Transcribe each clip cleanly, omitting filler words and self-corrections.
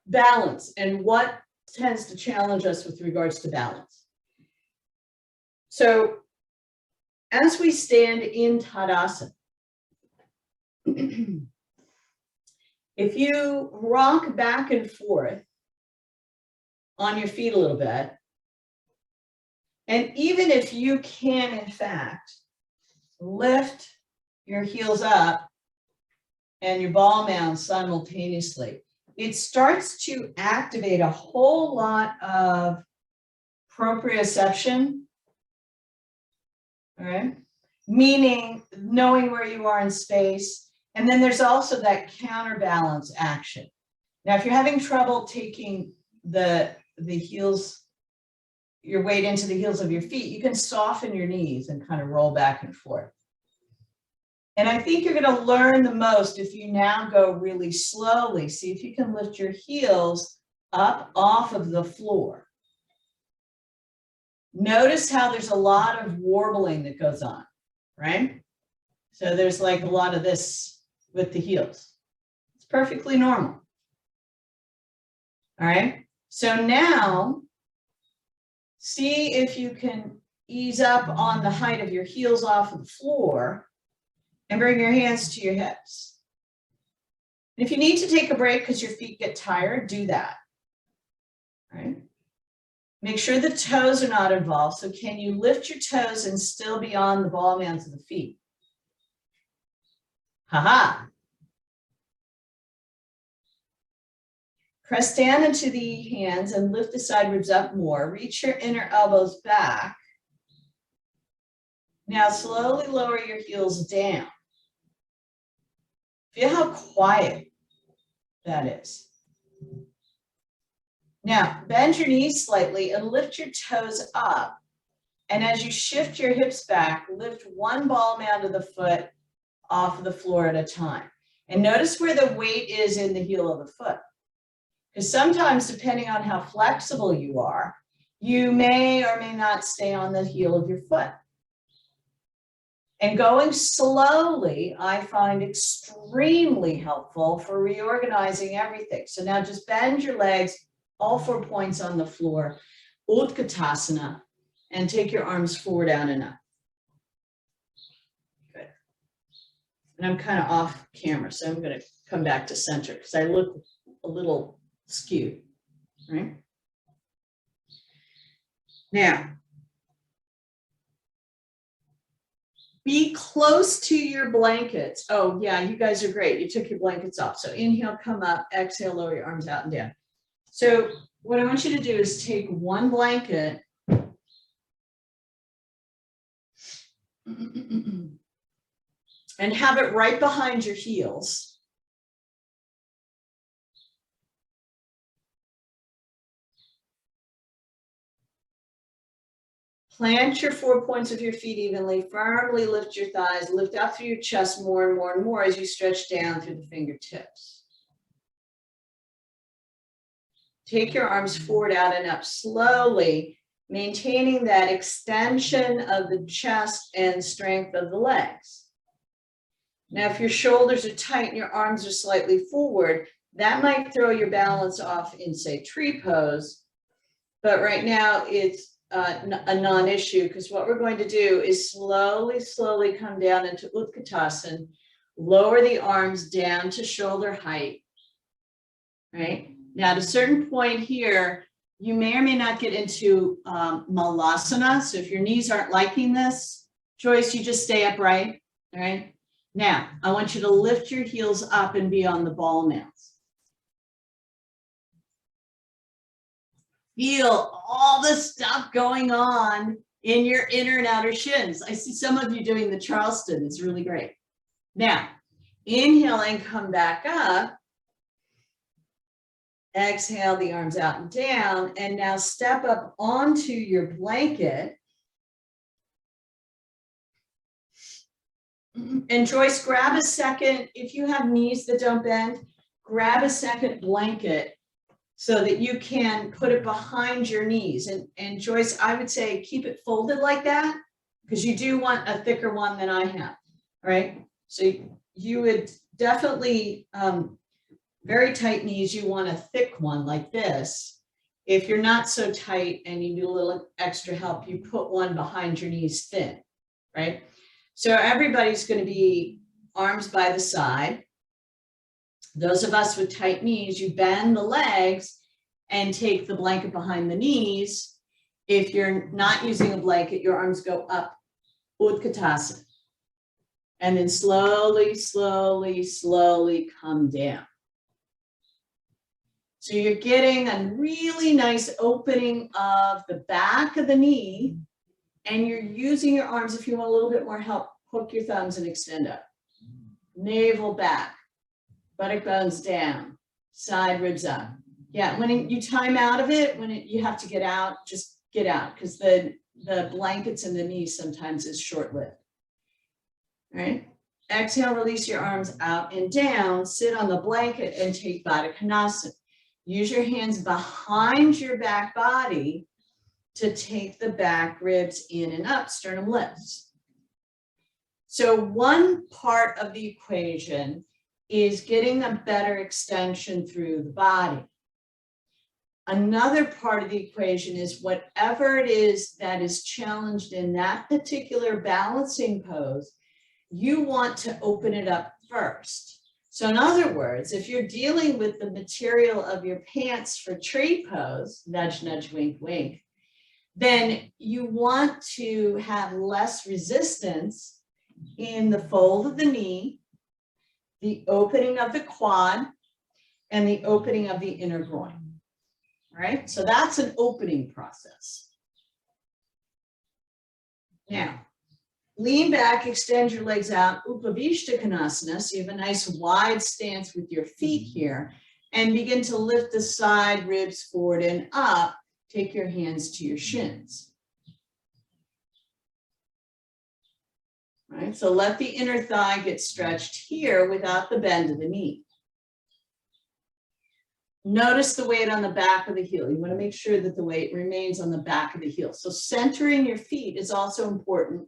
balance and what tends to challenge us with regards to balance. So as we stand in Tadasana, if you rock back and forth on your feet a little bit, and even if you can, in fact, lift your heels up and your ball mound simultaneously, it starts to activate a whole lot of proprioception, all right? Meaning knowing where you are in space. And then there's also that counterbalance action. Now, if you're having trouble taking the heels, your weight into the heels of your feet, you can soften your knees and kind of roll back and forth. And I think you're going to learn the most if you now go really slowly. See if you can lift your heels up off of the floor. Notice how there's a lot of warbling that goes on, right? So there's like a lot of this with the heels. It's perfectly normal. All right. So now see if you can ease up on the height of your heels off of the floor and bring your hands to your hips. And if you need to take a break because your feet get tired, do that. All right. Make sure the toes are not involved. So can you lift your toes and still be on the ball mounds of the feet? Ha-ha. Press down into the hands and lift the side ribs up more. Reach your inner elbows back. Now slowly lower your heels down. Feel how quiet that is. Now bend your knees slightly and lift your toes up. And as you shift your hips back, lift one ball mound of the foot off of the floor at a time. And notice where the weight is in the heel of the foot. Because sometimes, depending on how flexible you are, you may or may not stay on the heel of your foot. And going slowly, I find extremely helpful for reorganizing everything. So now just bend your legs, all 4 points on the floor, Utkatasana, and take your arms forward, out and up. Good. And I'm kind of off camera, so I'm going to come back to center because I look a little skewed, right? Now, be close to your blankets. Oh yeah, you guys are great. You took your blankets off. So inhale, come up, exhale, lower your arms out and down. So what I want you to do is take one blanket and have it right behind your heels. Plant your 4 points of your feet evenly, firmly lift your thighs, lift out through your chest more and more and more as you stretch down through the fingertips. Take your arms forward, out and up slowly, maintaining that extension of the chest and strength of the legs. Now, if your shoulders are tight and your arms are slightly forward, that might throw your balance off in, say, tree pose. But right now it's a non-issue, because what we're going to do is slowly come down into Utkatasana, lower the arms down to shoulder height, right? Now, at a certain point here, you may or may not get into Malasana. So if your knees aren't liking this, Joyce, you just stay upright, all right? Now, I want you to lift your heels up and be on the ball mounds. Feel all the stuff going on in your inner and outer shins. I see some of you doing the Charleston. It's really great. Now, inhale and come back up. Exhale, the arms out and down. And now step up onto your blanket. And Joyce, grab a second. If you have knees that don't bend, grab a second blanket so that you can put it behind your knees. And Joyce, I would say keep it folded like that, because you do want a thicker one than I have, right? So you would definitely Very tight knees, you want a thick one like this. If you're not so tight and you need a little extra help, you put one behind your knees thin, right? So everybody's going to be arms by the side. Those of us with tight knees, you bend the legs and take the blanket behind the knees. If you're not using a blanket, your arms go up, Utkatasana. And then slowly, slowly, slowly come down. So you're getting a really nice opening of the back of the knee, and you're using your arms. If you want a little bit more help, hook your thumbs and extend up. Navel back, buttock bones down, side ribs up. Yeah, when you time out of it, you have to get out, just get out, because the blankets in the knees sometimes is short-lived. All right. Exhale, release your arms out and down, sit on the blanket and take Baddha Konasana. Use your hands behind your back body to take the back ribs in and up, sternum lifts. So one part of the equation is getting a better extension through the body. Another part of the equation is whatever it is that is challenged in that particular balancing pose, you want to open it up first. So in other words, if you're dealing with the material of your pants for tree pose, nudge, nudge, wink, wink, then you want to have less resistance in the fold of the knee, the opening of the quad, and the opening of the inner groin. All right, so that's an opening process. Now, lean back, extend your legs out, Upavishta Konasana, so you have a nice wide stance with your feet here, and begin to lift the side ribs forward and up. Take your hands to your shins. All right, so let the inner thigh get stretched here without the bend of the knee. Notice the weight on the back of the heel. You want to make sure that the weight remains on the back of the heel. So centering your feet is also important,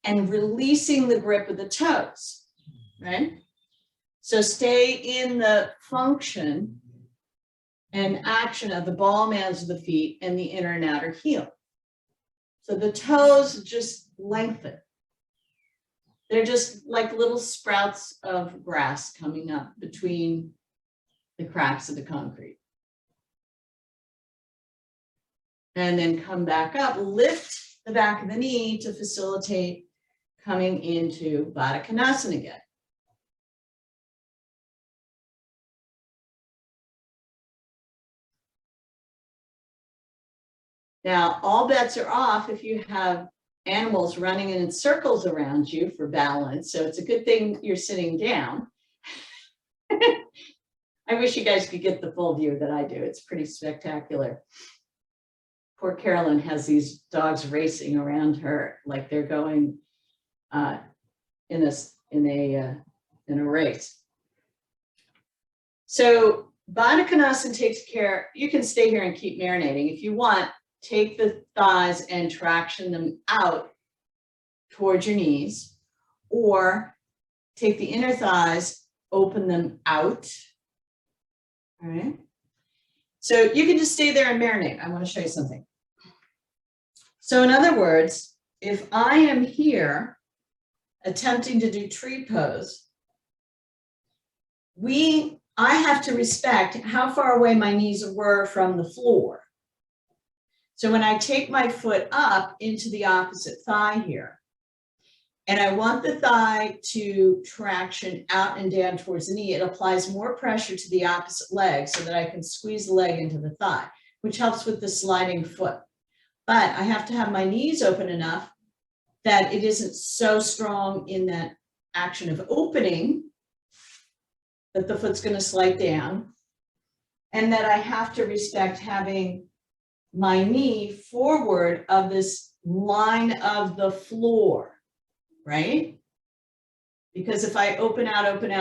and releasing the grip of the toes, right? So stay in the function and action of the ball mounds of the feet and the inner and outer heel. So the toes just lengthen. They're just like little sprouts of grass coming up between the cracks of the concrete. And then come back up, lift the back of the knee to facilitate coming into Baddha Konasana again. Now, all bets are off if you have animals running in circles around you for balance. So it's a good thing you're sitting down. I wish you guys could get the full view that I do. It's pretty spectacular. Poor Carolyn has these dogs racing around her like they're going in a race. So Baddha Konasana takes care. You can stay here and keep marinating if you want. Take the thighs and traction them out towards your knees, or take the inner thighs, open them out. All right. So you can just stay there and marinate. I want to show you something. So in other words, if I am here attempting to do tree pose, I have to respect how far away my knees were from the floor. So when I take my foot up into the opposite thigh here, and I want the thigh to traction out and down towards the knee, it applies more pressure to the opposite leg so that I can squeeze the leg into the thigh, which helps with the sliding foot. But I have to have my knees open enough that it isn't so strong in that action of opening that the foot's going to slide down, and that I have to respect having my knee forward of this line of the floor, right? Because if I open out, and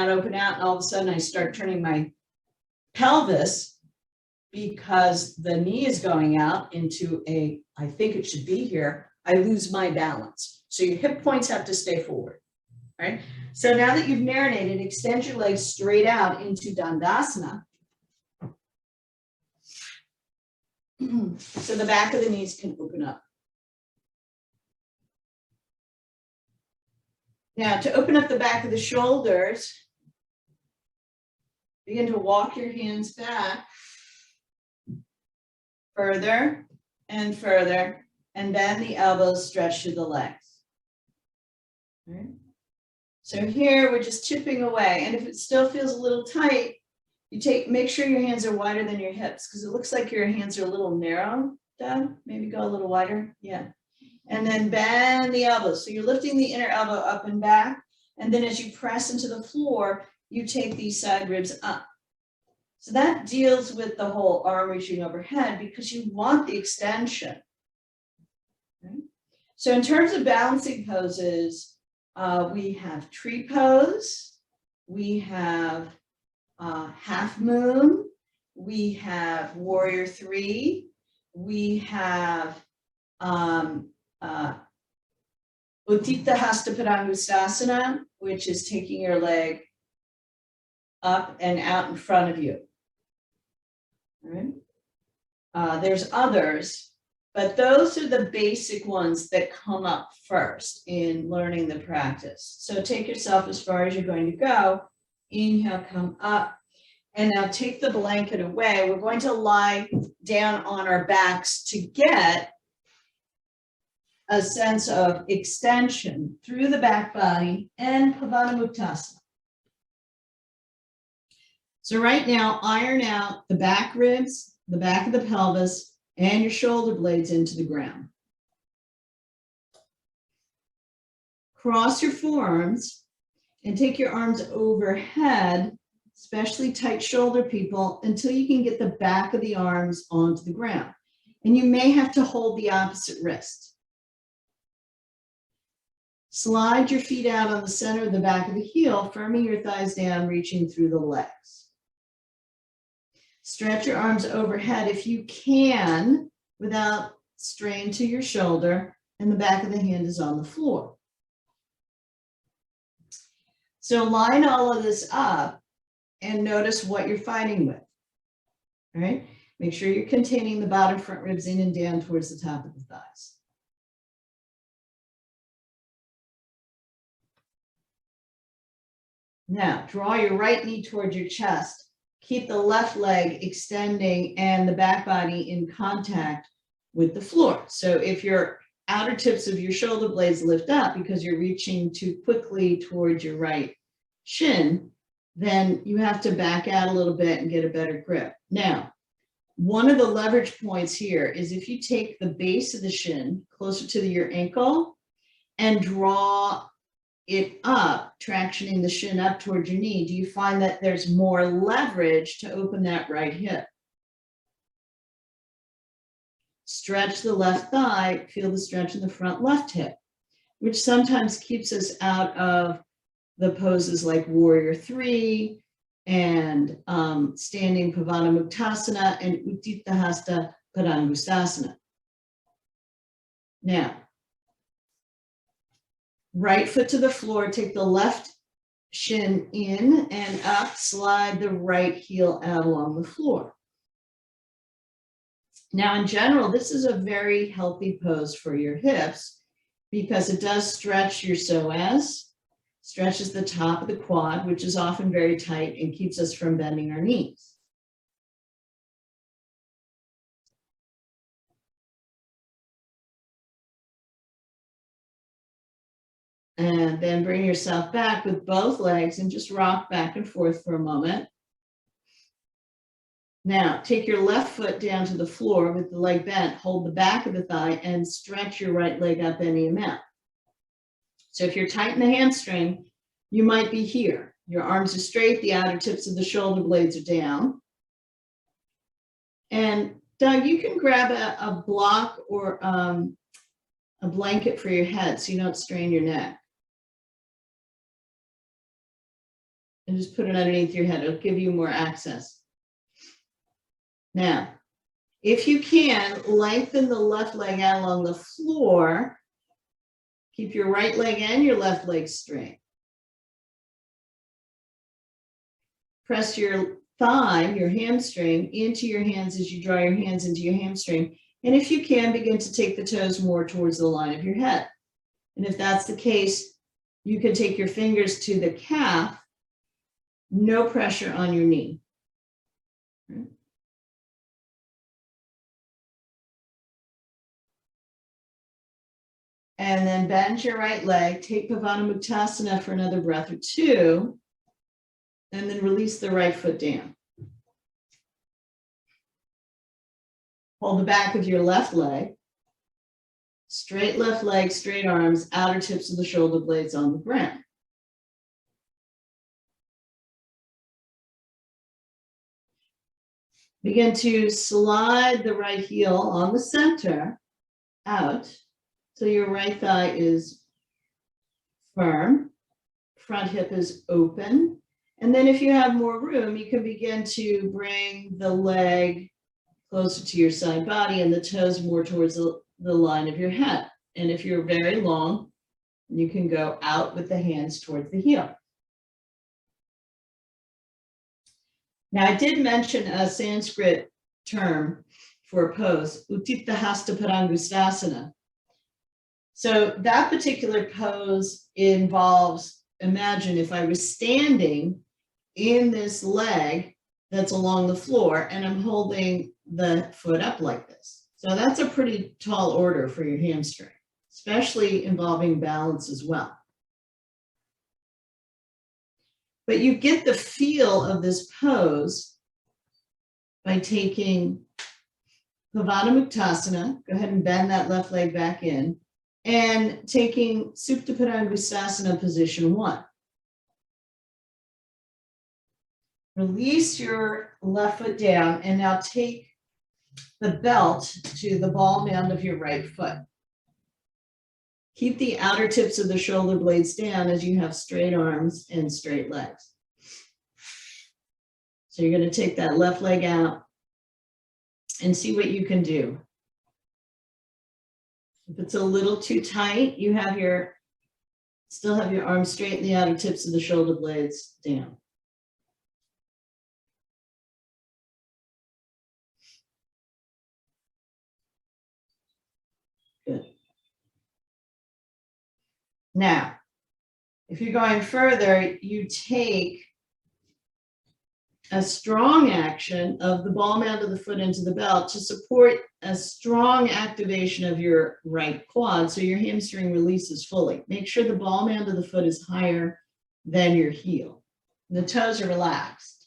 all of a sudden I start turning my pelvis because the knee is going out into I think it should be here, I lose my balance. So your hip points have to stay forward. right? So now that you've marinated, extend your legs straight out into Dandasana. So the back of the knees can open up. Now, to open up the back of the shoulders, begin to walk your hands back further and further, and bend the elbows, stretch through the legs. Right? So here we're just chipping away, and if it still feels a little tight, make sure your hands are wider than your hips, because it looks like your hands are a little narrow, Doug. Maybe go a little wider, yeah. And then bend the elbows. So you're lifting the inner elbow up and back, and then as you press into the floor, you take these side ribs up. So that deals with the whole arm reaching overhead because you want the extension. Right? So in terms of balancing poses, we have tree pose, we have half moon, we have warrior three, we have Uttita Hasta Padangusthasana, which is taking your leg up and out in front of you. All right. There's others, but those are the basic ones that come up first in learning the practice. So take yourself as far as you're going to go. Inhale, come up. And now take the blanket away. We're going to lie down on our backs to get a sense of extension through the back body and Pavanamuktasana. So right now, iron out the back ribs, the back of the pelvis, and your shoulder blades into the ground. Cross your forearms and take your arms overhead, especially tight shoulder people, until you can get the back of the arms onto the ground. And you may have to hold the opposite wrist. Slide your feet out on the center of the back of the heel, firming your thighs down, reaching through the legs. Stretch your arms overhead if you can without strain to your shoulder, and the back of the hand is on the floor. So line all of this up and notice what you're fighting with. All right? Make sure you're containing the bottom front ribs in and down towards the top of the thighs. Now, draw your right knee towards your chest. Keep the left leg extending and the back body in contact with the floor. So if your outer tips of your shoulder blades lift up because you're reaching too quickly towards your right shin, then you have to back out a little bit and get a better grip. Now, one of the leverage points here is if you take the base of the shin closer to your ankle and draw it up, tractioning the shin up towards your knee, do you find that there's more leverage to open that right hip? Stretch the left thigh, feel the stretch in the front left hip, which sometimes keeps us out of the poses like warrior three and standing Pavanamuktasana and Uttita Hasta Padangusthasana. Now, right foot to the floor, take the left shin in and up, slide the right heel out along the floor. Now, in general, this is a very healthy pose for your hips because it does stretch your psoas, stretches the top of the quad, which is often very tight and keeps us from bending our knees. And then bring yourself back with both legs and just rock back and forth for a moment. Now, take your left foot down to the floor with the leg bent, hold the back of the thigh and stretch your right leg up any amount. So if you're tight in the hamstring, you might be here. Your arms are straight, the outer tips of the shoulder blades are down. And Doug, you can grab a block or a blanket for your head so you don't strain your neck. And just put it underneath your head. It'll give you more access. Now, if you can, lengthen the left leg out along the floor. Keep your right leg and your left leg straight. press your thigh, your hamstring, into your hands as you draw your hands into your hamstring. And if you can, begin to take the toes more towards the line of your head. And if that's the case, you can take your fingers to the calf, no pressure on your knee. And then bend your right leg, take Pavana Muktasana for another breath or two, and then release the right foot down. Hold the back of your left leg, straight left leg, straight arms, outer tips of the shoulder blades on the ground. Begin to slide the right heel on the center out so your right thigh is firm, front hip is open. And then if you have more room, you can begin to bring the leg closer to your side body and the toes more towards the line of your head. And if you're very long, you can go out with the hands towards the heel. Now, I did mention a Sanskrit term for a pose, Utthita Hasta Padangusthasana. So that particular pose involves, imagine if I was standing in this leg that's along the floor and I'm holding the foot up like this. So that's a pretty tall order for your hamstring, especially involving balance as well. But you get the feel of this pose by taking Pavana Muktasana, go ahead and bend that left leg back in, and taking Supta Padangusthasana position 1. Release your left foot down and now take the belt to the ball mound of your right foot. Keep the outer tips of the shoulder blades down as you have straight arms and straight legs. So you're going to take that left leg out and see what you can do. If it's a little too tight, you have still have your arms straight and the outer tips of the shoulder blades down. Good. Now, if you're going further, you take a strong action of the ball mound of the foot into the belt to support a strong activation of your right quad so your hamstring releases fully. Make sure the ball mound of the foot is higher than your heel. The toes are relaxed.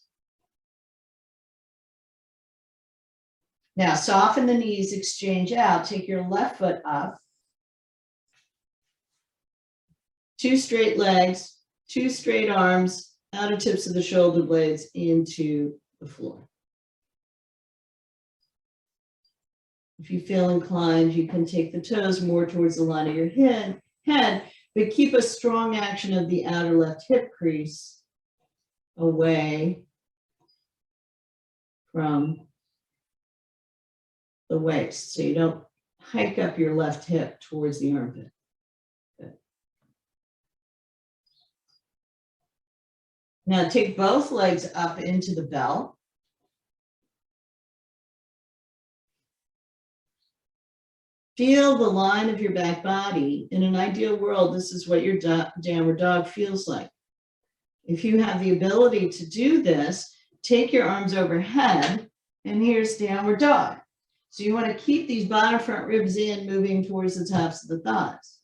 Now, soften the knees, exchange out. Take your left foot up. 2 straight legs, 2 straight arms, outer tips of the shoulder blades into the floor. If you feel inclined, you can take the toes more towards the line of your head, but keep a strong action of the outer left hip crease away from the waist, so you don't hike up your left hip towards the armpit. Good. Now take both legs up into the belt. Feel the line of your back body. In an ideal world, this is what your downward dog feels like. If you have the ability to do this, take your arms overhead, and here's downward dog. So you want to keep these bottom front ribs in, moving towards the tops of the thighs.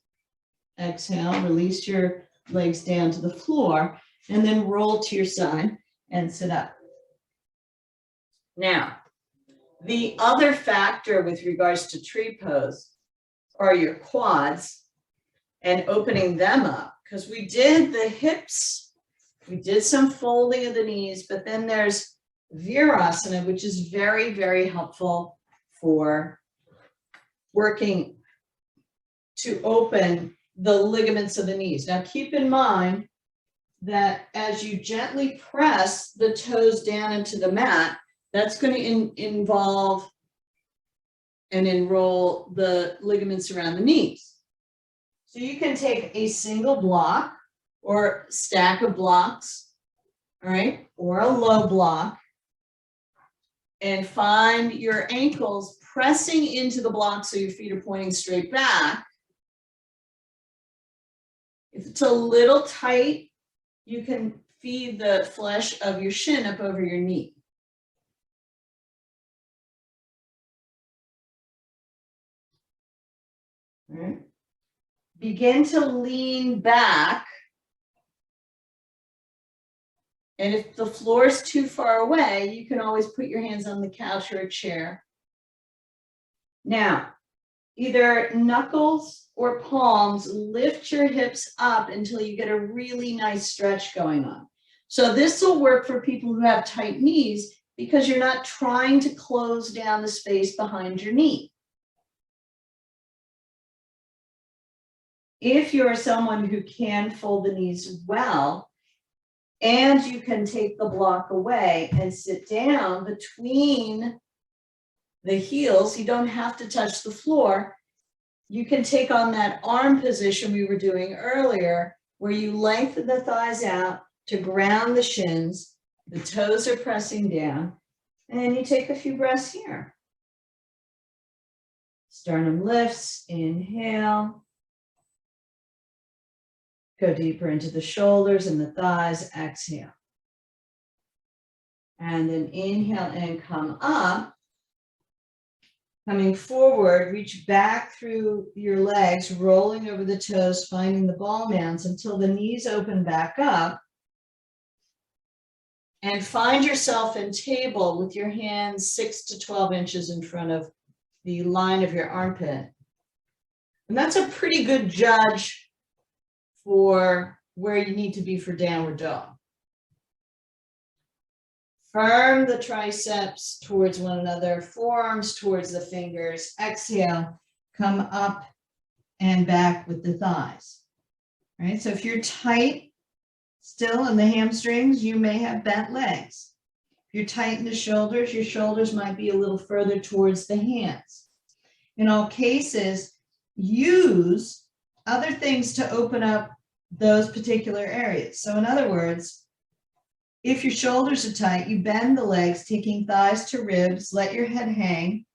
Exhale, release your legs down to the floor, and then roll to your side and sit up. Now, the other factor with regards to tree pose are your quads and opening them up, because we did the hips, we did some folding of the knees, but then there's Virasana, which is very, very helpful for working to open the ligaments of the knees. Now, keep in mind that as you gently press the toes down into the mat, that's going to involve and enroll the ligaments around the knees. So you can take a single block or stack of blocks all right, or a low block, and find your ankles pressing into the block so your feet are pointing straight back. If it's a little tight, you can feed the flesh of your shin up over your knee. All right. Begin to lean back. And if the floor is too far away, you can always put your hands on the couch or a chair. Now, either knuckles or palms, lift your hips up until you get a really nice stretch going on. So this will work for people who have tight knees because you're not trying to close down the space behind your knee. If you're someone who can fold the knees well, and you can take the block away and sit down between the heels, you don't have to touch the floor. You can take on that arm position we were doing earlier, where you lengthen the thighs out to ground the shins, the toes are pressing down, and you take a few breaths here. Sternum lifts, inhale. Go deeper into the shoulders and the thighs, exhale. And then inhale and come up. Coming forward, reach back through your legs, rolling over the toes, finding the ball mounds until the knees open back up. And find yourself in table with your hands 6 to 12 inches in front of the line of your armpit. And that's a pretty good judge for where you need to be for downward dog. Firm the triceps towards one another, forearms towards the fingers. Exhale, come up and back with the thighs. All right, so if you're tight still in the hamstrings, you may have bent legs. If you're tight in the shoulders, your shoulders might be a little further towards the hands. In all cases, use other things to open up those particular areas. So in other words, if your shoulders are tight, you bend the legs, taking thighs to ribs, let your head hang,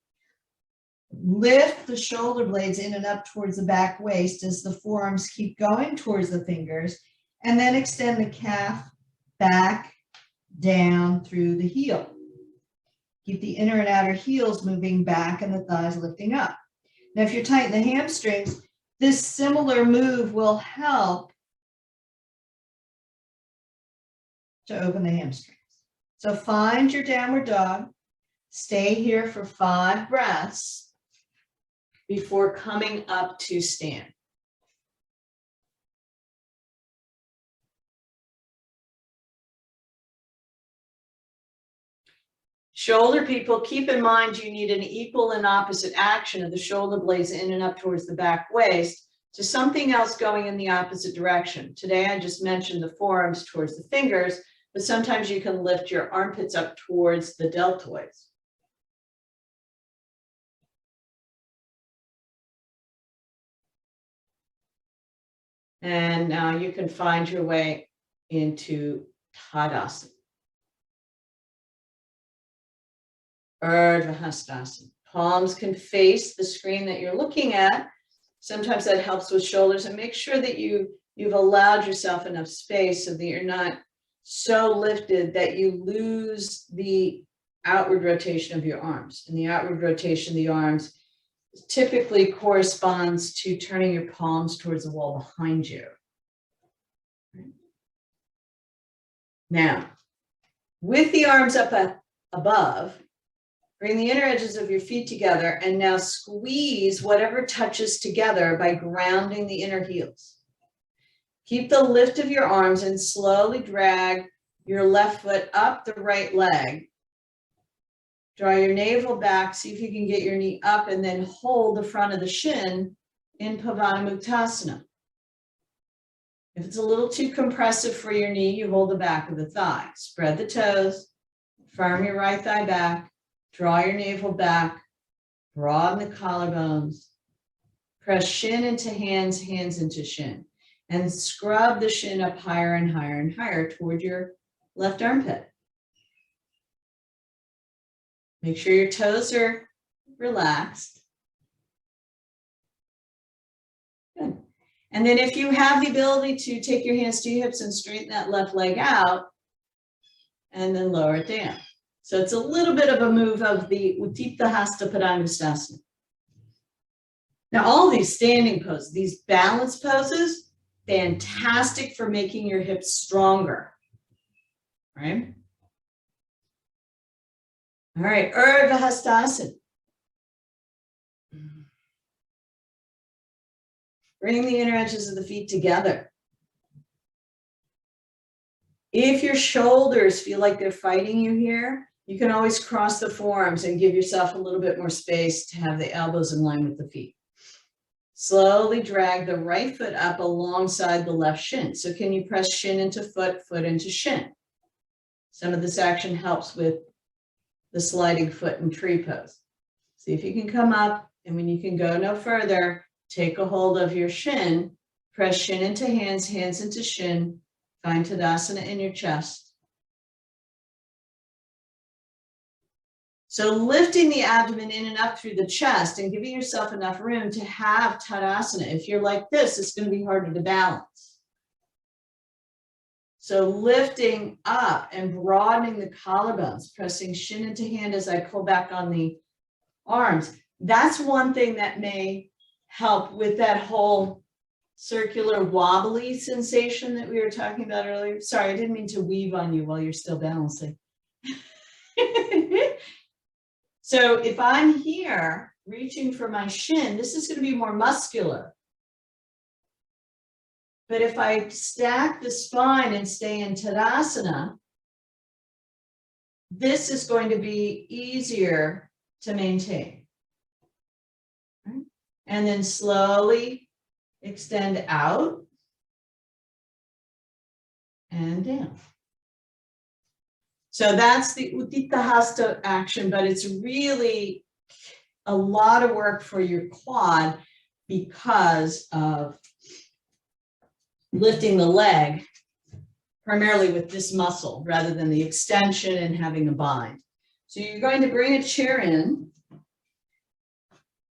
lift the shoulder blades in and up towards the back waist as the forearms keep going towards the fingers, and then extend the calf back, down through the heel. Keep the inner and outer heels moving back and the thighs lifting up. Now, if you're tight in the hamstrings, this similar move will help to open the hamstrings. So find your downward dog, stay here for 5 breaths before coming up to stand. Shoulder people, keep in mind you need an equal and opposite action of the shoulder blades in and up towards the back waist to something else going in the opposite direction. Today I just mentioned the forearms towards the fingers, but sometimes you can lift your armpits up towards the deltoids. And now you can find your way into Tadasana. Urdhva Hastasana. Palms can face the screen that you're looking at. Sometimes that helps with shoulders, and make sure that you've allowed yourself enough space so that you're not so lifted that you lose the outward rotation of your arms. And the outward rotation of the arms typically corresponds to turning your palms towards the wall behind you. Now, with the arms up above, bring the inner edges of your feet together and now squeeze whatever touches together by grounding the inner heels. Keep the lift of your arms and slowly drag your left foot up the right leg. Draw your navel back, see if you can get your knee up, and then hold the front of the shin in Pavanamuktasana. If it's a little too compressive for your knee, you hold the back of the thigh. Spread the toes, firm your right thigh back, draw your navel back, broaden the collarbones, press shin into hands, hands into shin, and scrub the shin up higher and higher and higher toward your left armpit. Make sure your toes are relaxed. Good. And then if you have the ability to take your hands to your hips and straighten that left leg out, and then lower it down. So it's a little bit of a move of the Utthita Hasta Padangusthasana. Now, all these standing poses, these balance poses, fantastic for making your hips stronger, right? All right, Urdhva Hastasana. Bring the inner edges of the feet together. If your shoulders feel like they're fighting you here, you can always cross the forearms and give yourself a little bit more space to have the elbows in line with the feet. Slowly drag the right foot up alongside the left shin. So can you press shin into foot, foot into shin? Some of this action helps with the sliding foot and tree pose. See if you can come up, and when you can go no further, take a hold of your shin, press shin into hands, hands into shin, find Tadasana in your chest. So lifting the abdomen in and up through the chest and giving yourself enough room to have Tadasana. If you're like this, it's going to be harder to balance. So lifting up and broadening the collarbones, pressing shin into hand as I pull back on the arms. That's one thing that may help with that whole circular wobbly sensation that we were talking about earlier. Sorry, I didn't mean to weave on you while you're still balancing. So if I'm here reaching for my shin, this is going to be more muscular. But if I stack the spine and stay in Tadasana, this is going to be easier to maintain. Right? And then slowly extend out and down. So that's the Utthita Hasta action, but it's really a lot of work for your quad because of lifting the leg primarily with this muscle rather than the extension and having a bind. So you're going to bring a chair in,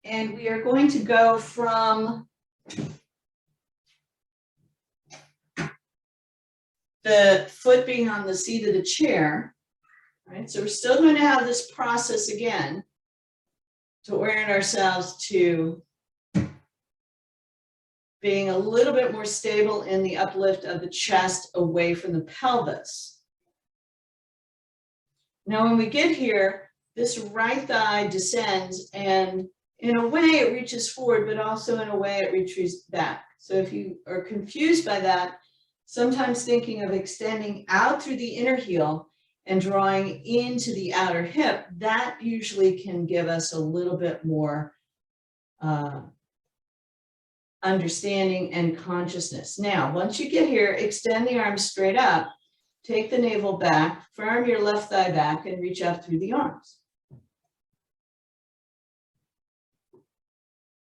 and we are going to go from the foot being on the seat of the chair, right? So we're still going to have this process again to orient ourselves to being a little bit more stable in the uplift of the chest away from the pelvis. Now, when we get here, this right thigh descends, and in a way it reaches forward, but also in a way it retreats back. So if you are confused by that, sometimes thinking of extending out through the inner heel and drawing into the outer hip, that usually can give us a little bit more understanding and consciousness. Now, once you get here, extend the arms straight up, take the navel back, firm your left thigh back, and reach up through the arms.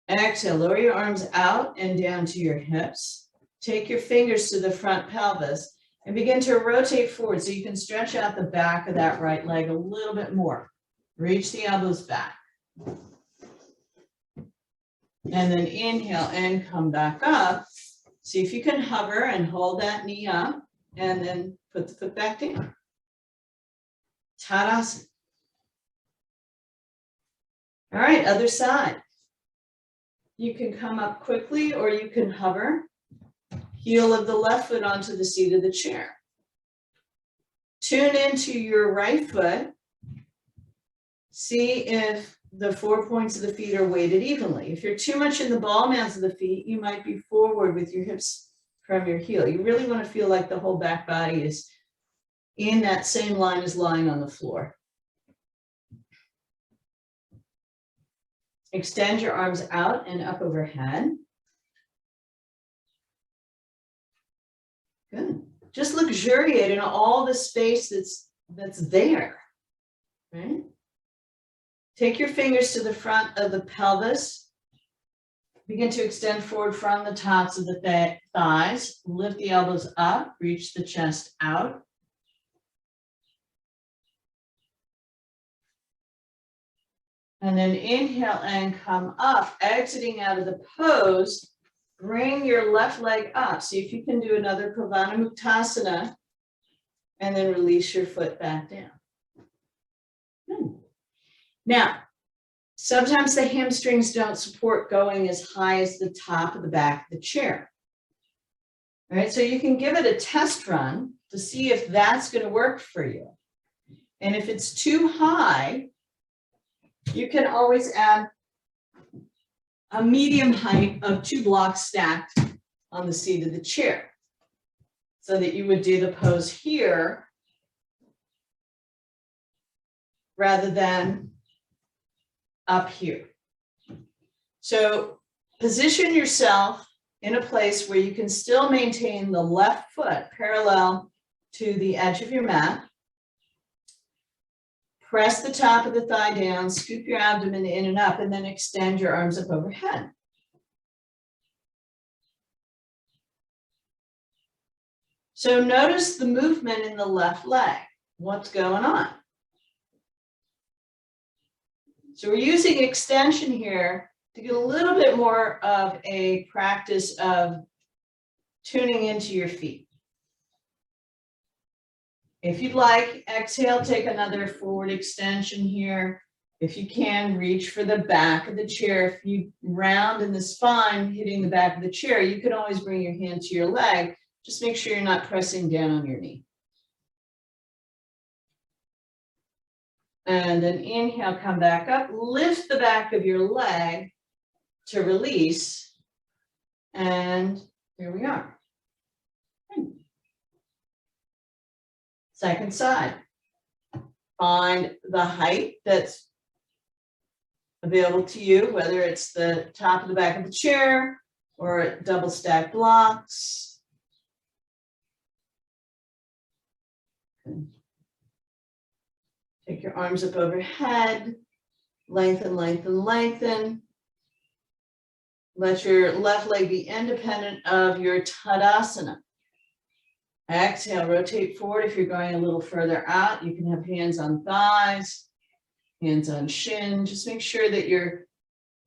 Exhale, lower your arms out and down to your hips. Take your fingers to the front pelvis and begin to rotate forward so you can stretch out the back of that right leg a little bit more. Reach the elbows back. And then inhale and come back up. See if you can hover and hold that knee up and then put the foot back down. Tadasana. All right, other side. You can come up quickly or you can hover. Heel of the left foot onto the seat of the chair. Tune into your right foot. See if the 4 points of the feet are weighted evenly. If you're too much in the ball mounds of the feet, you might be forward with your hips from your heel. You really want to feel like the whole back body is in that same line as lying on the floor. Extend your arms out and up overhead. Good. Just luxuriate in all the space that's there, right? Take your fingers to the front of the pelvis. Begin to extend forward from the tops of the thighs. Lift the elbows up, reach the chest out. And then inhale and come up, exiting out of the pose. Bring your left leg up. See if you can do another Pranamuktasana. And then release your foot back down. Now, sometimes the hamstrings don't support going as high as the top of the back of the chair. All right, so you can give it a test run to see if that's going to work for you. And if it's too high, you can always add a medium height of 2 blocks stacked on the seat of the chair. So that you would do the pose here rather than up here. So position yourself in a place where you can still maintain the left foot parallel to the edge of your mat. Press the top of the thigh down, scoop your abdomen in and up, and then extend your arms up overhead. So notice the movement in the left leg. What's going on? So we're using extension here to get a little bit more of a practice of tuning into your feet. If you'd like, exhale, take another forward extension here. If you can, reach for the back of the chair. If you round in the spine, hitting the back of the chair, you can always bring your hand to your leg. Just make sure you're not pressing down on your knee. And then inhale, come back up, lift the back of your leg to release. And here we are. Second side. Find the height that's available to you, whether it's the top of the back of the chair or double stack blocks. Take your arms up overhead, lengthen, lengthen, lengthen. Let your left leg be independent of your Tadasana. Exhale, rotate forward. If you're going a little further out, you can have hands on thighs, hands on shin. Just make sure that you're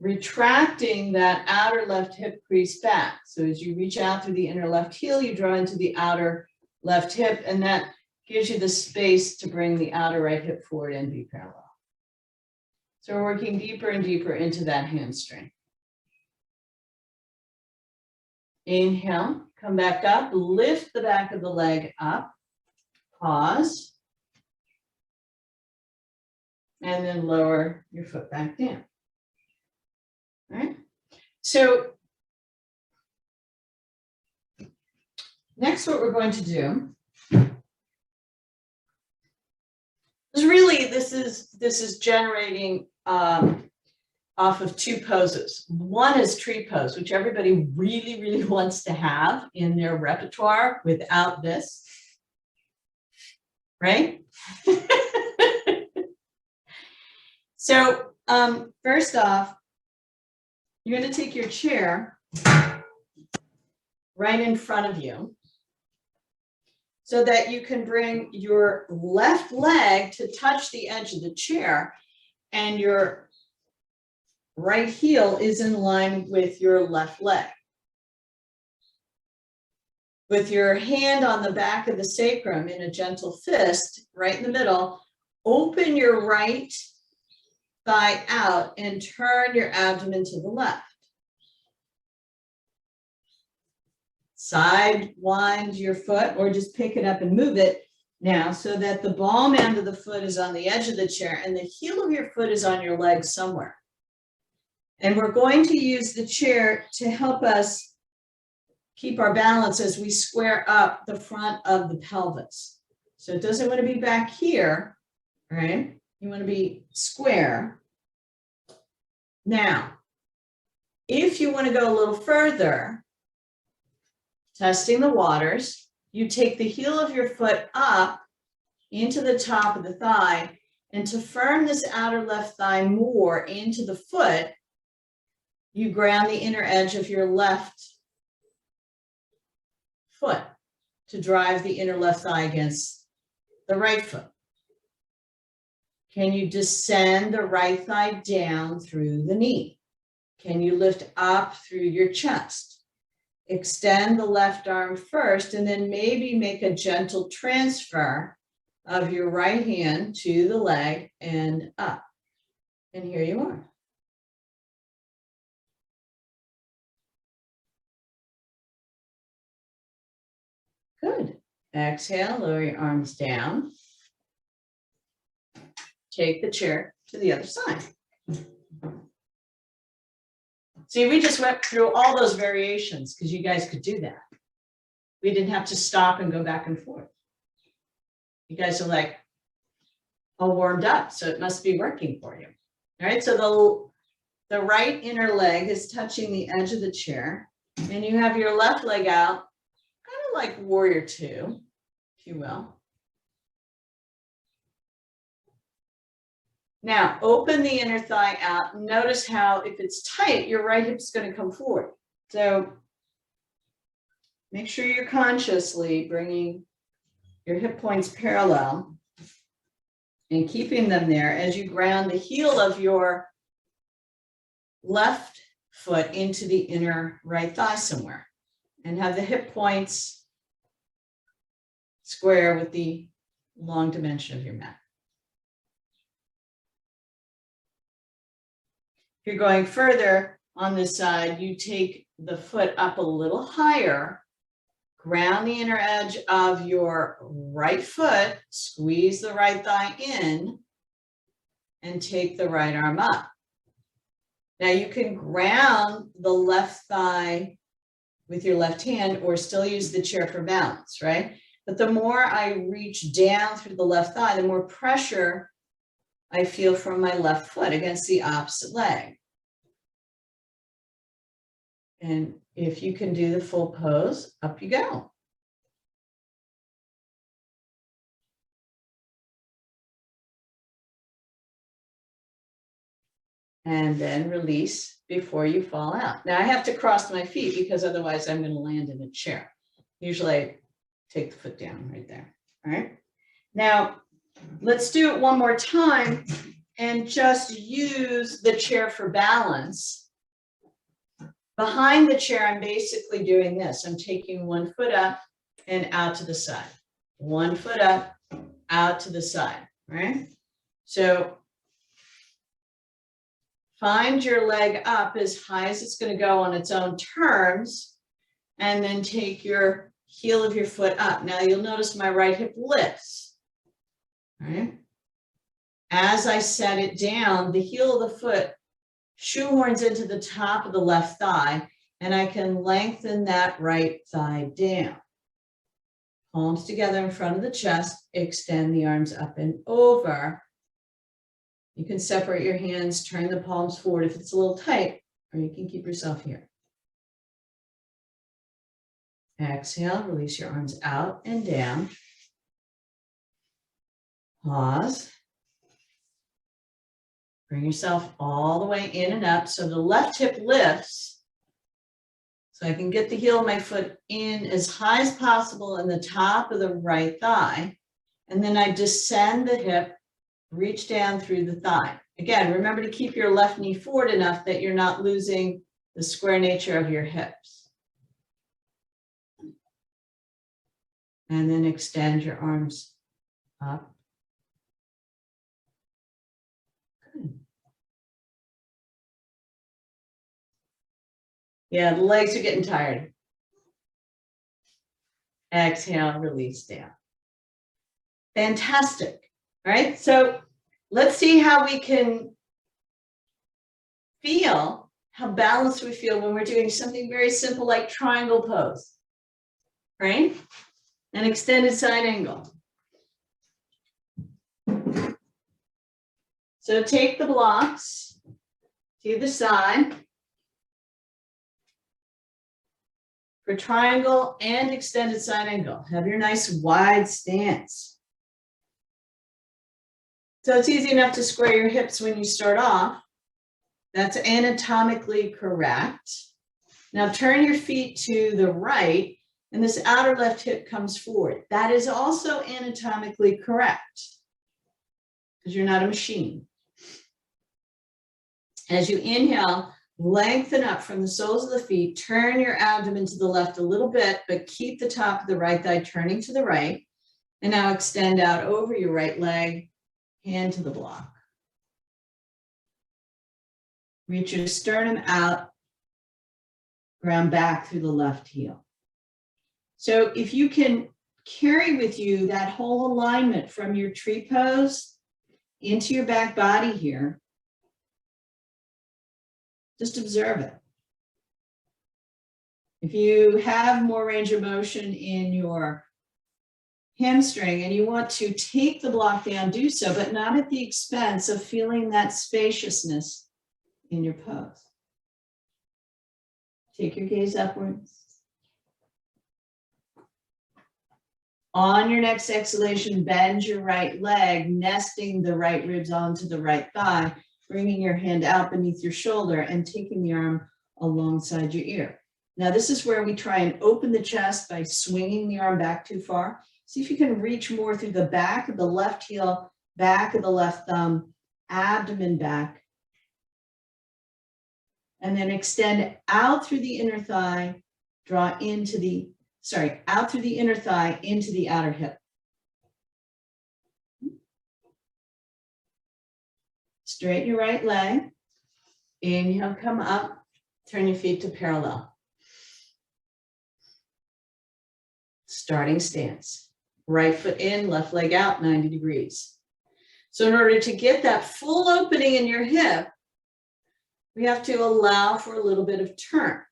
retracting that outer left hip crease back. So as you reach out through the inner left heel, you draw into the outer left hip, and that gives you the space to bring the outer right hip forward and be parallel. So we're working deeper and deeper into that hamstring. Inhale, come back up, lift the back of the leg up, pause, and then lower your foot back down. All right. So next, what we're going to do is really, this is generating off of 2 poses. One is tree pose, which everybody really, really wants to have in their repertoire without this, right? So first off, you're going to take your chair right in front of you so that you can bring your left leg to touch the edge of the chair, and your right heel is in line with your left leg. With your hand on the back of the sacrum in a gentle fist, right in the middle, open your right thigh out and turn your abdomen to the left. Side wind your foot, or just pick it up and move it now so that the ball end of the foot is on the edge of the chair and the heel of your foot is on your leg somewhere. And we're going to use the chair to help us keep our balance as we square up the front of the pelvis. So it doesn't want to be back here, right? You want to be square. Now, if you want to go a little further, testing the waters, you take the heel of your foot up into the top of the thigh, and to firm this outer left thigh more into the foot, you ground the inner edge of your left foot to drive the inner left thigh against the right foot. Can you descend the right thigh down through the knee? Can you lift up through your chest? Extend the left arm first, and then maybe make a gentle transfer of your right hand to the leg and up. And here you are. Good. Exhale, lower your arms down. Take the chair to the other side. See, we just went through all those variations because you guys could do that. We didn't have to stop and go back and forth. You guys are like all warmed up, so it must be working for you. All right, so the right inner leg is touching the edge of the chair, and you have your left leg out, kind of like warrior two, if you will. Now, open the inner thigh out. Notice how if it's tight, your right hip is going to come forward. So make sure you're consciously bringing your hip points parallel and keeping them there as you ground the heel of your left foot into the inner right thigh somewhere, and have the hip points square with the long dimension of your mat. If you're going further on this side, you take the foot up a little higher, ground the inner edge of your right foot, squeeze the right thigh in, and take the right arm up. Now you can ground the left thigh with your left hand or still use the chair for balance, right? But the more I reach down through the left thigh, the more pressure I feel from my left foot against the opposite leg. And if you can do the full pose, up you go. And then release before you fall out. Now I have to cross my feet because otherwise I'm going to land in a chair. Usually I take the foot down right there. All right. Now let's do it one more time and just use the chair for balance. Behind the chair, I'm basically doing this. I'm taking one foot up and out to the side. One foot up, out to the side, right? So find your leg up as high as it's going to go on its own terms, and then take your heel of your foot up. Now you'll notice my right hip lifts, right? As I set it down, the heel of the foot shoehorns into the top of the left thigh, and I can lengthen that right thigh down. Palms together in front of the chest, extend the arms up and over. You can separate your hands, turn the palms forward if it's a little tight, or you can keep yourself here. Exhale, release your arms out and down. Pause. Bring yourself all the way in and up. So the left hip lifts. So I can get the heel of my foot in as high as possible in the top of the right thigh. And then I descend the hip, reach down through the thigh. Again, remember to keep your left knee forward enough that you're not losing the square nature of your hips. And then extend your arms up. Yeah, the legs are getting tired. Exhale, release down. Fantastic. All right, so let's see how we can feel, how balanced we feel when we're doing something very simple like triangle pose, right? An extended side angle. So take the blocks to the side. For triangle and extended side angle, have your nice wide stance. So it's easy enough to square your hips when you start off. That's anatomically correct. Now turn your feet to the right, and this outer left hip comes forward. That is also anatomically correct. because you're not a machine. As you inhale, lengthen up from the soles of the feet, turn your abdomen to the left a little bit, but keep the top of the right thigh turning to the right. And now extend out over your right leg, hand to the block. Reach your sternum out, ground back through the left heel. So if you can carry with you that whole alignment from your tree pose into your back body here, just observe it. If you have more range of motion in your hamstring and you want to take the block down, do so, but not at the expense of feeling that spaciousness in your pose. Take your gaze upwards. On your next exhalation, bend your right leg, nesting the right ribs onto the right thigh, bringing your hand out beneath your shoulder and taking the arm alongside your ear. Now, this is where we try and open the chest by swinging the arm back too far. See if you can reach more through the back of the left heel, back of the left thumb, abdomen back. And then extend out through the inner thigh, draw into the, out through the inner thigh into the outer hip. Straighten your right leg. Inhale, come up, turn your feet to parallel. Starting stance. Right foot in, left leg out, 90 degrees. So in order to get that full opening in your hip, we have to allow for a little bit of turn.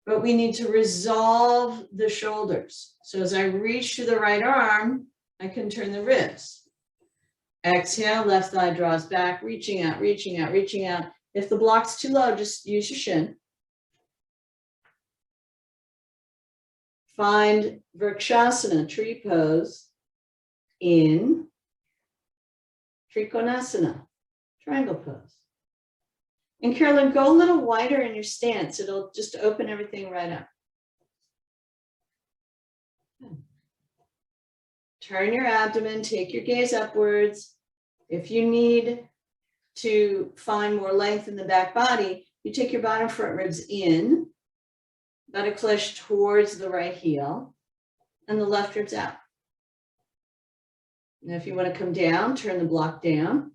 But we need to resolve the shoulders. So as I reach to the right arm, I can turn the ribs. Exhale, left thigh draws back, reaching out, reaching out, reaching out. If the block's too low, just use your shin. Find Vrikshasana, tree pose, in Trikonasana, triangle pose. And Carolyn, go a little wider in your stance. It'll just open everything right up. Turn your abdomen, take your gaze upwards. If you need to find more length in the back body, you take your bottom front ribs in, buttock flesh towards the right heel, and the left ribs out. Now, if you want to come down, turn the block down.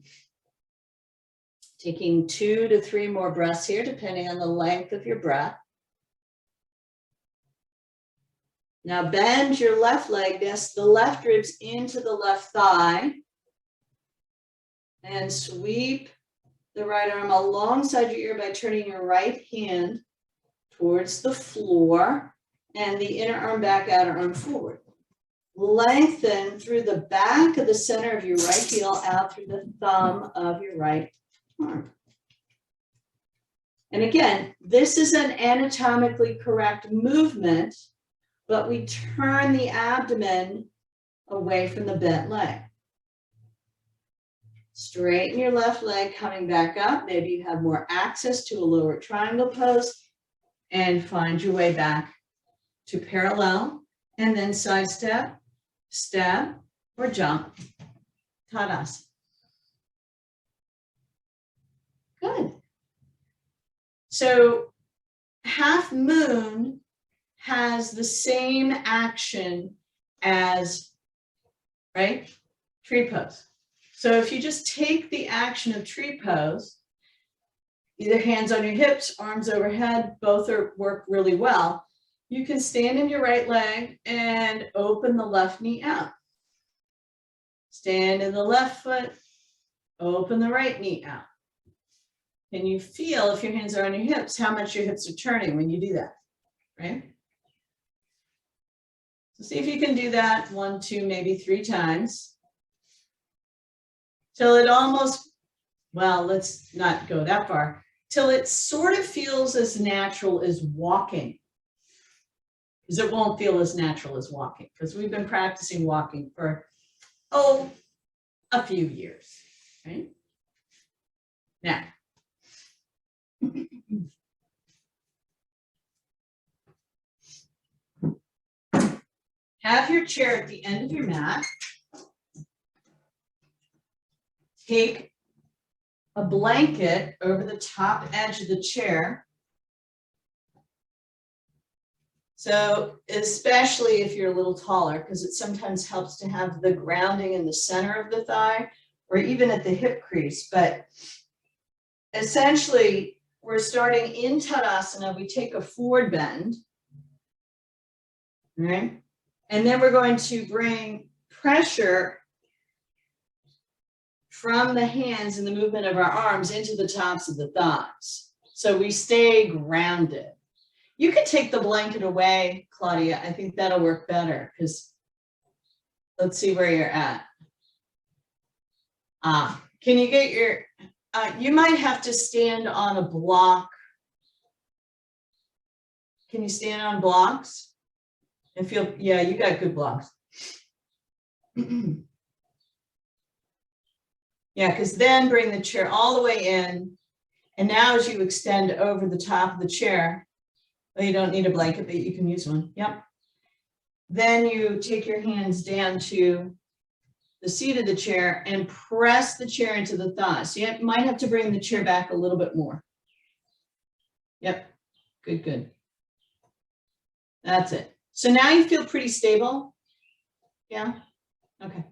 Taking 2 to 3 more breaths here, depending on the length of your breath. Now bend your left leg, nest the left ribs into the left thigh, and sweep the right arm alongside your ear by turning your right hand towards the floor and the inner arm back, outer arm forward. Lengthen through the back of the center of your right heel out through the thumb of your right arm. And again, this is an anatomically correct movement, but we turn the abdomen away from the bent leg. Straighten your left leg coming back up. Maybe you have more access to a lower triangle pose, and find your way back to parallel, and then side step, step, or jump, Tadasana. Good. So half moon has the same action as, right, tree pose. So if you just take the action of tree pose, either hands on your hips, arms overhead, both work really well. You can stand in your right leg and open the left knee out. Stand in the left foot, open the right knee out. Can you feel, if your hands are on your hips, how much your hips are turning when you do that, right? So see if you can do that 1, 2, maybe 3 times. Till it almost, well, let's not go that far, till it sort of feels as natural as walking. Because it won't feel as natural as walking, because we've been practicing walking for, a few years, right? Now, have your chair at the end of your mat. take a blanket over the top edge of the chair. So especially if you're a little taller, because it sometimes helps to have the grounding in the center of the thigh or even at the hip crease. But essentially, we're starting in Tadasana. We take a forward bend, right? And then we're going to bring pressure from the hands and the movement of our arms into the tops of the thighs. So we stay grounded. You can take the blanket away, Claudia. I think that'll work better because let's see where you're at. Can you get your, you might have to stand on a block. Can you stand on blocks and feel, yeah, you got good blocks. Yeah, because then bring the chair all the way in. And now as you extend over the top of the chair, well, you don't need a blanket, but you can use one. Yep. Then you take your hands down to the seat of the chair and press the chair into the thighs. So you might have to bring the chair back a little bit more. Yep. Good, good. That's it. So now you feel pretty stable. Yeah. Okay.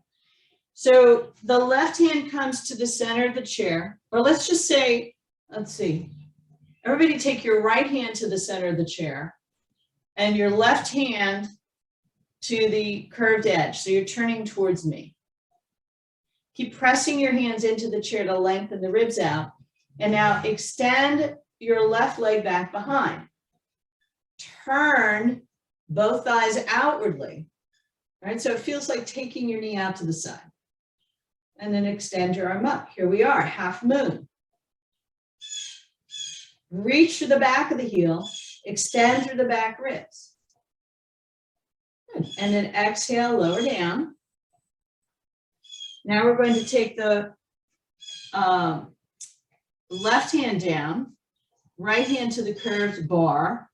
So the left hand comes to the center of the chair, or let's just say, let's see. Everybody take your right hand to the center of the chair and your left hand to the curved edge. So you're turning towards me. Keep pressing your hands into the chair to lengthen the ribs out. And now extend your left leg back behind. Turn both thighs outwardly. All right, so it feels like taking your knee out to the side. And then extend your arm up. Here we are, half moon. Reach to the back of the heel, extend through the back ribs. Good. And then exhale, lower down. Now we're going to take the left hand down, right hand to the curved bar.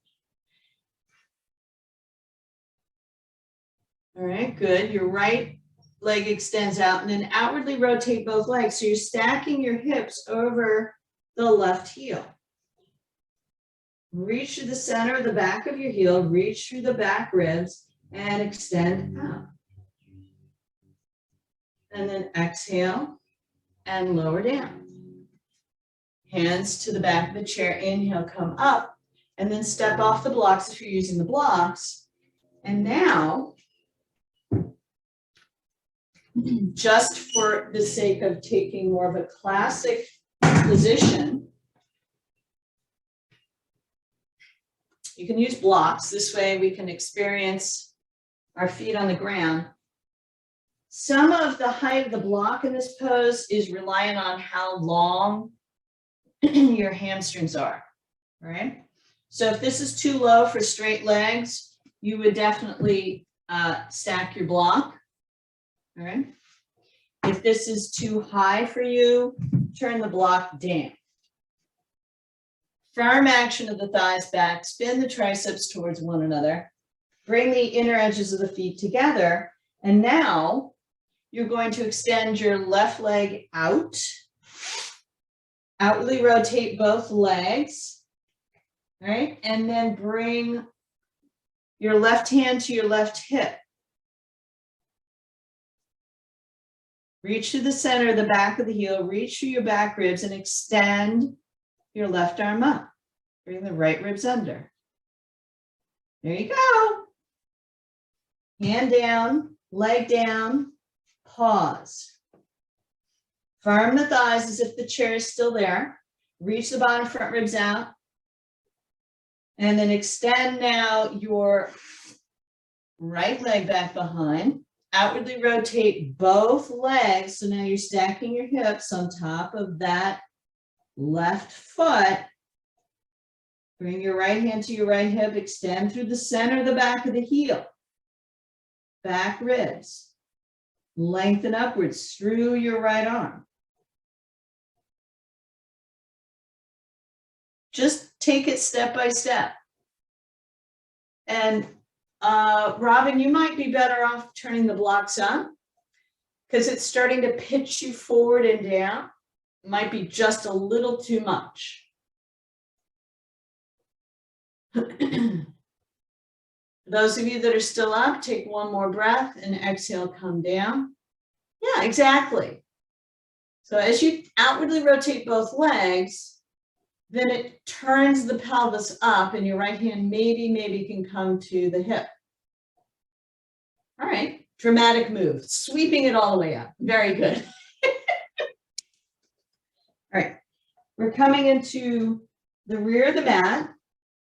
All right, good. Your right leg extends out and then outwardly rotate both legs. So you're stacking your hips over the left heel. Reach to the center of the back of your heel, reach through the back ribs and extend out. And then exhale and lower down. Hands to the back of the chair, inhale, come up, and then step off the blocks if you're using the blocks. And now, just for the sake of taking more of a classic position, you can use blocks. This way we can experience our feet on the ground. Some of the height of the block in this pose is reliant on how long your hamstrings are, right? So if this is too low for straight legs, you would definitely stack your block, all right? If this is too high for you, turn the block down. Firm action of the thighs back, spin the triceps towards one another, bring the inner edges of the feet together, and now you're going to extend your left leg out, outwardly rotate both legs, all right? And then bring your left hand to your left hip. Reach to the center of the back of the heel, reach through your back ribs and extend your left arm up. Bring the right ribs under. There you go. Hand down, leg down, pause. Firm the thighs as if the chair is still there. Reach the bottom front ribs out. And then extend now your right leg back behind. Outwardly rotate both legs. So now you're stacking your hips on top of that left foot. Bring your right hand to your right hip. Extend through the center of the back of the heel. Back ribs. Lengthen upwards through your right arm. Just take it step by step. And Robin, you might be better off turning the blocks on. because it's starting to pitch you forward and down. Might be just a little too much. Those of you that are still up, take one more breath and exhale, come down. Yeah, exactly. So as you outwardly rotate both legs, then it turns the pelvis up and your right hand maybe can come to the hip. All right, dramatic move, sweeping it all the way up. Very good. All right, we're coming into the rear of the mat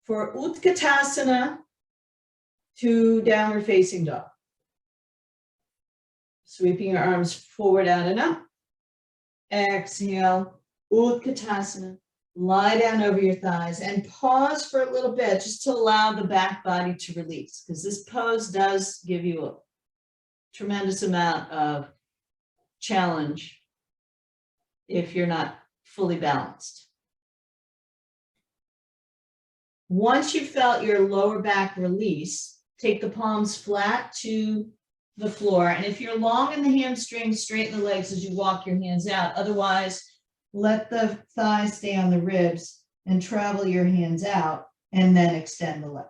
for Utkatasana to downward facing dog. Sweeping your arms forward, out and up. Exhale, Utkatasana. Lie down over your thighs and pause for a little bit just to allow the back body to release, because this pose does give you a tremendous amount of challenge if you're not fully balanced. Once you felt your lower back release, take the palms flat to the floor. And if you're long in the hamstrings, straighten the legs as you walk your hands out. Otherwise, let the thighs stay on the ribs and travel your hands out and then extend the legs.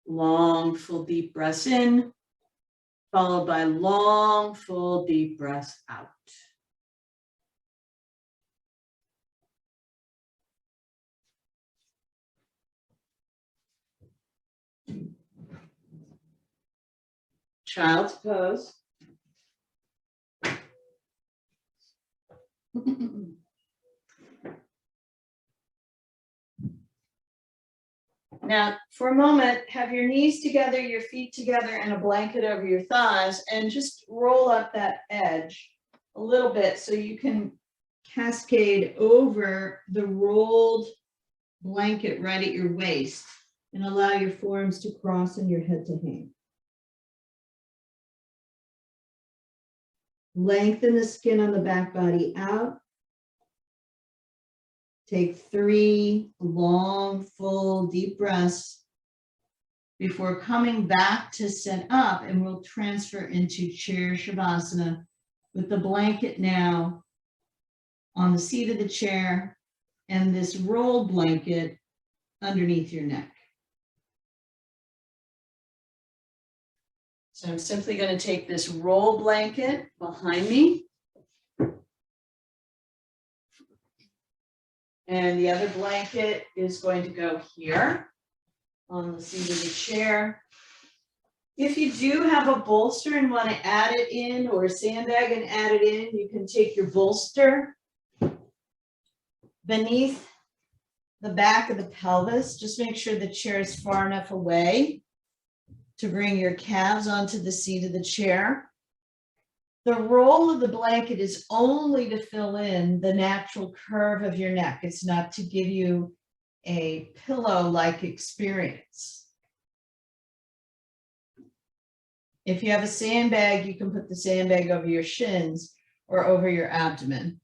Long, full, deep breaths in, followed by long, full, deep breaths out. Child's pose. Now, for a moment, have your knees together, your feet together, and a blanket over your thighs, and just roll up that edge a little bit so you can cascade over the rolled blanket right at your waist and allow your forearms to cross and your head to hang. Lengthen the skin on the back body out. Take 3 long, full, deep breaths before coming back to sit up, and we'll transfer into chair shavasana with the blanket now on the seat of the chair and this rolled blanket underneath your neck. So I'm simply going to take this roll blanket behind me. And the other blanket is going to go here on the seat of the chair. If you do have a bolster and want to add it in, or a sandbag and add it in, you can take your bolster beneath the back of the pelvis. Just make sure the chair is far enough away to bring your calves onto the seat of the chair. The roll of the blanket is only to fill in the natural curve of your neck. It's not to give you a pillow-like experience. If you have a sandbag, you can put the sandbag over your shins or over your abdomen.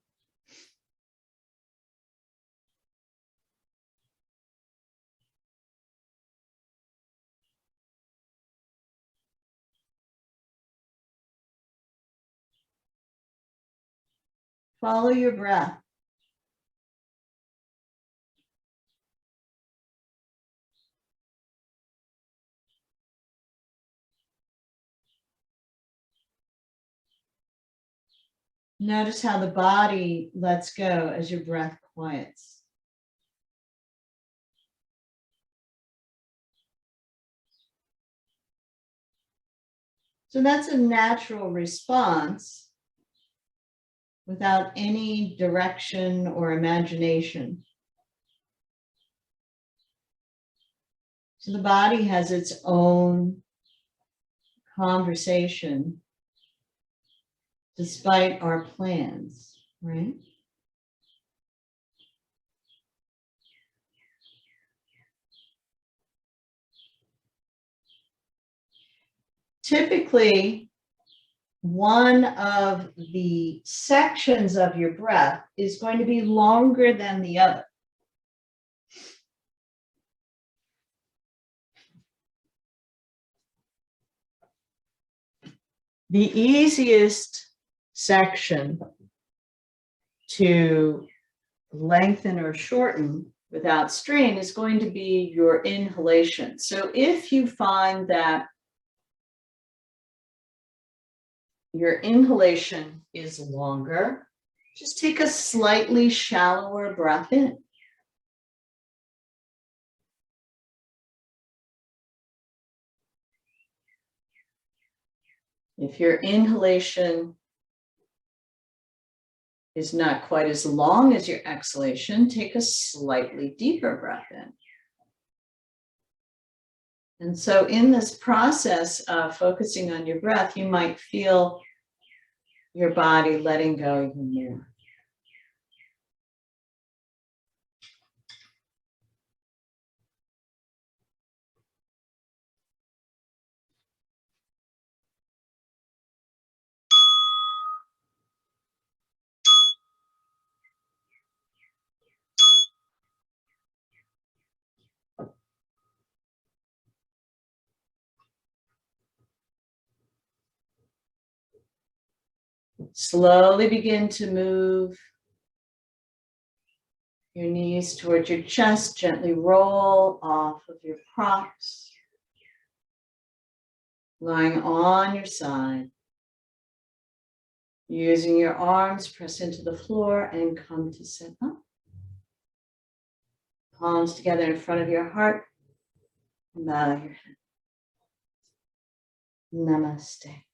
Follow your breath. Notice how the body lets go as your breath quiets. So that's a natural response without any direction or imagination. So the body has its own conversation despite our plans, right? Typically, one of the sections of your breath is going to be longer than the other. The easiest section to lengthen or shorten without strain is going to be your inhalation. So if you find that your inhalation is longer, just take a slightly shallower breath in. If your inhalation is not quite as long as your exhalation, take a slightly deeper breath in. And so in this process of focusing on your breath, you might feel your body letting go even more. Slowly begin to move your knees towards your chest, gently roll off of your props, lying on your side. Using your arms, press into the floor and come to sit up. Palms together in front of your heart. Bow your head. Namaste.